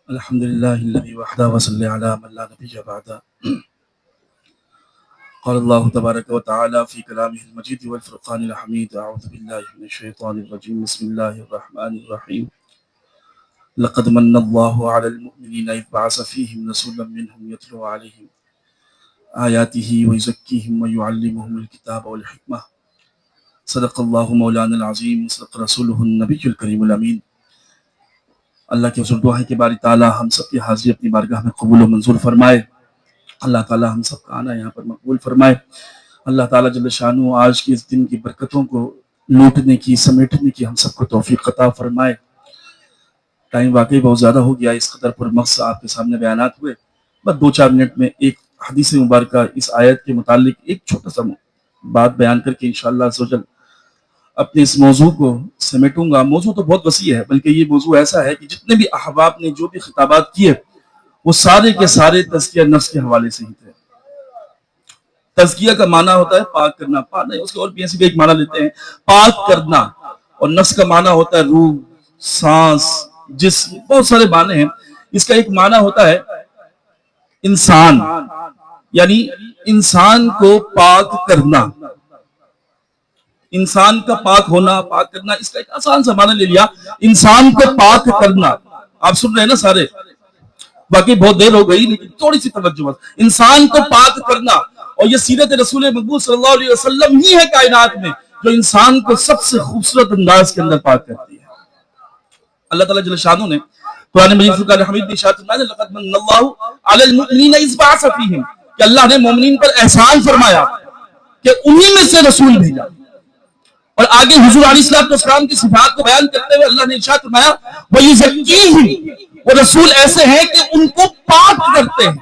الحمد لله الذي وحده وصلى على من لا نبي بعده. قال الله تبارك وتعالى في كلامه المجيد والفرقان الحميد: أعوذ بالله من الشيطان الرجيم، بسم الله الرحمن الرحيم. لقد من الله على المؤمنين إذ بعث فيهم رسولا منهم يتلو عليهم آياته ويزكيهم ويعلمهم الكتاب والحكمة. صدق الله مولانا العظيم، صدق رسوله النبي الكريم الأمين. اللہ کے حضور دعا ہے کہ باری تعالیٰ ہم سب کی حاضری اپنی بارگاہ میں قبول و منظور فرمائے. اللہ تعالیٰ ہم سب کا آنا یہاں پر مقبول فرمائے. اللہ تعالیٰ جل شانہ آج کی اس دن کی برکتوں کو لوٹنے کی، سمیٹنے کی ہم سب کو توفیق عطا فرمائے. ٹائم واقعی بہت زیادہ ہو گیا، اس قدر پر مقصد آپ کے سامنے بیانات ہوئے. بس 2-4 منٹ میں ایک حدیث مبارکہ اس آیت کے متعلق ایک چھوٹا سا بات بیان کر کے انشاءاللہ عز و جل اپنے اس موضوع کو سمیٹوں گا. موضوع تو بہت وسیع ہے، بلکہ یہ موضوع ایسا ہے کہ جتنے بھی احباب نے جو بھی خطابات کیے وہ سارے کے سارے تزکیہ نفس کے حوالے سے ہی تھے. تزکیہ کا معنی ہوتا ہے پاک کرنا، پاک نہیں اس کے اور بھی ایسی بھی ایک معنی لیتے ہیں پاک کرنا، اور نفس کا معنی ہوتا ہے روح، سانس، جسم، بہت سارے معنی ہیں. اس کا ایک معنی ہوتا ہے انسان، یعنی انسان کو پاک کرنا، انسان کا پاک ہونا، پاک کرنا. اس کا ایک آسان سا معنی لے لیا، انسان کو پاک کرنا. آپ سن رہے ہیں نا سارے؟ باقی بہت دیر ہو گئی لیکن تھوڑی سی توجہ بس. انسان کو پاک کرنا، اور یہ سیرت رسول مقبول صلی اللہ علیہ وسلم ہی ہے کائنات میں جو انسان کو سب سے خوبصورت انداز کے اندر پاک کرتی ہے. اللہ تعالیٰ جل شانہ نے قرآن مجید فرقان حمید میں ارشاد فرمایا: لقد من اللہ علی المؤمنین اذ بعث فیہم، کہ اللہ نے مومنین پر احسان فرمایا کہ انہی میں سے رسول بھیجا. اور آگے حضور علیہ السلام کی صفات کو بیان کرتے ہوئے اللہ نے ارشاد فرمایا: وَيُزَكِّيهِمْ، وہ رسول ایسے ہیں کہ ان کو پاک کرتے ہیں.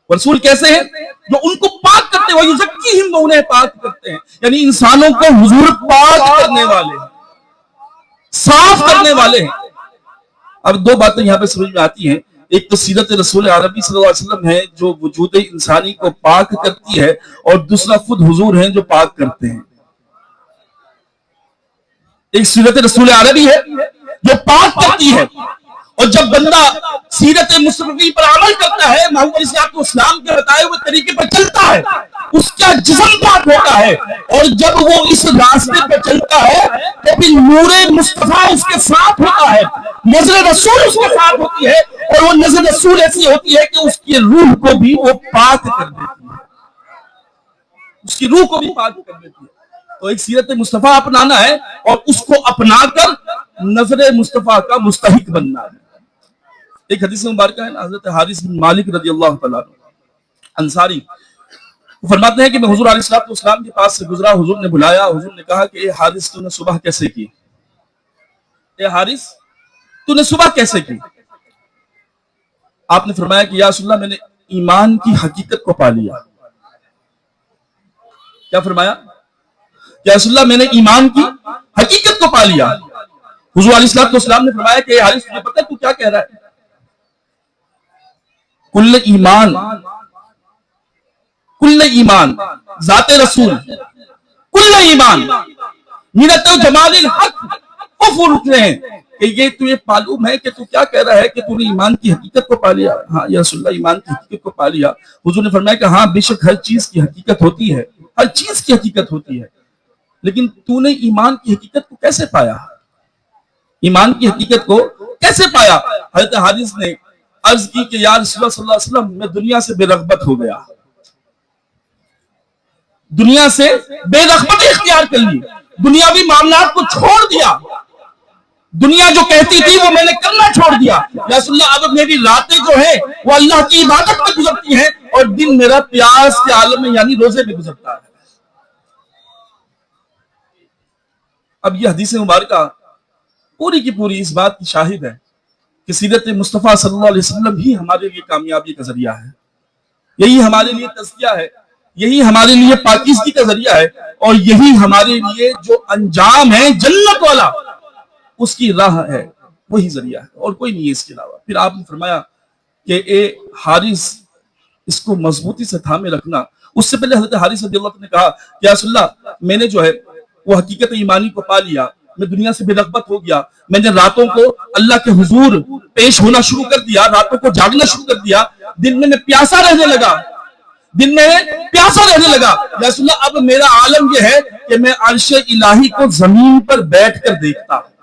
رسول کیسے ہیں؟ جو ان کو پاک کرتے ہیں. وَيُزَكِّيهِمْ، وہ انہیں پاک کرتے ہیں. یعنی انسانوں کو حضور پاک کرنے والے ہیں، صاف کرنے والے ہیں. اب 2 باتیں یہاں پہ سمجھ میں آتی ہیں. ایک تو سیرت رسول عربی صلی اللہ علیہ وسلم ہے جو وجود انسانی کو پاک کرتی ہے، اور دوسرا خود حضور ہیں جو پاک کرتے ہیں. ایک سیرت رسول عربی ہے جو پاک کرتی ہے، اور جب بندہ سیرت مصطفی پر عمل کرتا ہے، محمد علیہ السلام کے بتائے ہوئے طریقے پر چلتا ہے، اس کا جسم پاک ہوتا ہے. اور جب وہ اس راستے پہ چلتا ہے تو پھر نور مصطفیٰ اس کے ساتھ ہوتا ہے، نظر رسول اس کے ساتھ ہوتی ہے، اور وہ نظر رسول ایسی ہوتی ہے کہ اس کی روح کو بھی وہ پاک کر دیتی ہے، اس کی روح کو بھی پاک کر دیتی ہے. تو ایک سیرت مصطفیٰ اپنانا ہے، اور اس کو اپنا کر نظر مصطفیٰ کا مستحق بننا ہے. ایک حدیث مبارکہ ہے حضرت حارث بن مالک رضی اللہ تعالیٰ انصاری، وہ فرماتے ہیں کہ میں حضور علیہ السلام کے پاس سے گزرا، حضور نے بلایا، حضور نے کہا کہ اے حارث تو نے صبح کیسے کی؟ اے حارث تو نے صبح کیسے کی؟ آپ نے فرمایا کہ یا رسول اللہ میں نے ایمان کی حقیقت کو پا لیا. کیا فرمایا؟ یا رسول اللہ میں نے ایمان کی حقیقت کو پا لیا. حضور علیہ السلام نے فرمایا کہ اے حارث تجھے پتہ ہے تو کیا کہہ رہا ہے؟ کل ایمان ذات رسول، کل ایمان میرت جمال الحق. وہ پھول اٹھ رہے ہیں کہ یہ تجھے معلوم ہے کہ تو کیا کہہ رہا ہے کہ تو نے ایمان کی حقیقت کو پا لیا؟ ہاں یا رسول اللہ ایمان کی حقیقت کو پا لیا. حضور نے فرمایا کہ ہاں بے شک ہر چیز کی حقیقت ہوتی ہے، ہر چیز کی حقیقت ہوتی ہے، لیکن تو نے ایمان کی حقیقت کو کیسے پایا؟ ایمان کی حقیقت کو کیسے پایا؟ حضرت حارث نے عرض کی کہ یا رسول اللہ صلی اللہ علیہ وسلم میں دنیا سے بے رغبت ہو گیا، دنیا سے بے رغبت اختیار کر لی، دنیاوی معاملات کو چھوڑ دیا، دنیا جو کہتی تھی وہ میں نے کرنا چھوڑ دیا. یا رسول اللہ اب میری راتیں جو ہیں وہ اللہ کی عبادت میں گزرتی ہیں، اور دن میرا پیاس کے عالم میں یعنی روزے میں گزرتا ہے. اب یہ حدیث مبارکہ پوری کی پوری اس بات کی شاہد ہے کہ سیرت مصطفیٰ صلی اللہ علیہ وسلم ہی ہمارے لیے کامیابی کا ذریعہ ہے، یہی ہمارے لیے تزکیہ ہے، یہی ہمارے لیے پاکیزگی کا ذریعہ ہے، اور یہی ہمارے لیے جو انجام ہے جنت والا اس کی راہ ہے، وہی ذریعہ ہے اور کوئی نہیں ہے اس کے علاوہ. پھر آپ نے فرمایا کہ اے حارث اس کو مضبوطی سے تھامے رکھنا. اس سے پہلے حضرت حارث رضی اللہ عنہ نے کہا کہ یا رسول اللہ میں نے جو ہے وہ حقیقت ایمانی کو پا لیا، میں دنیا سے بے رغبت ہو گیا، میں نے راتوں کو اللہ کے حضور پیش ہونا شروع کر دیا، راتوں کو جاگنا شروع کر دیا، دن میں پیاسا رہنے لگا، دن میں پیاسا رہنے لگا، یا رسول اللہ اب میرا عالم یہ ہے کہ میں عرش الہی کو زمین پر بیٹھ کر دیکھتا ہوں،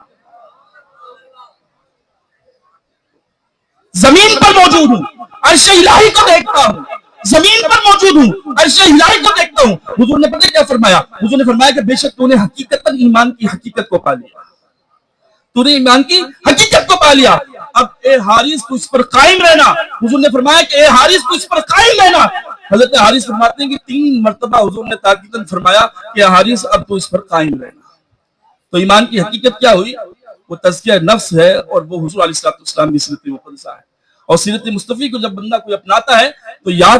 زمین پر موجود ہوں، عرش الہی کو دیکھتا ہوں، زمین پر موجود ہوں، عرش الہی کو دیکھتا ہوں۔ حضور نے پتہ کیا فرمایا؟ حضور نے فرمایا کہ بے شک تو نے حقیقتاً ایمان کی حقیقت کو پا لیا، تو نے ایمان کی حقیقت کو پا لیا، اب اے حارث تو اس پر قائم رہنا۔ حضور نے فرمایا کہ اے حارث تو اس پر قائم رہنا۔ حضرت حارث فرماتے ہیں کہ 3 مرتبہ حضور نے تاکیداً فرمایا کہ اے حارث اب تو اس پر قائم رہنا۔ تو ایمان کی حقیقت کیا ہوئی؟ وہ تزکیہ نفس ہے، اور وہ حضور علیہ السلام کی سیرت مقدسہ ہے، اور سیرت مصطفی کو جب بندہ کوئی اپناتا ہے تو یاد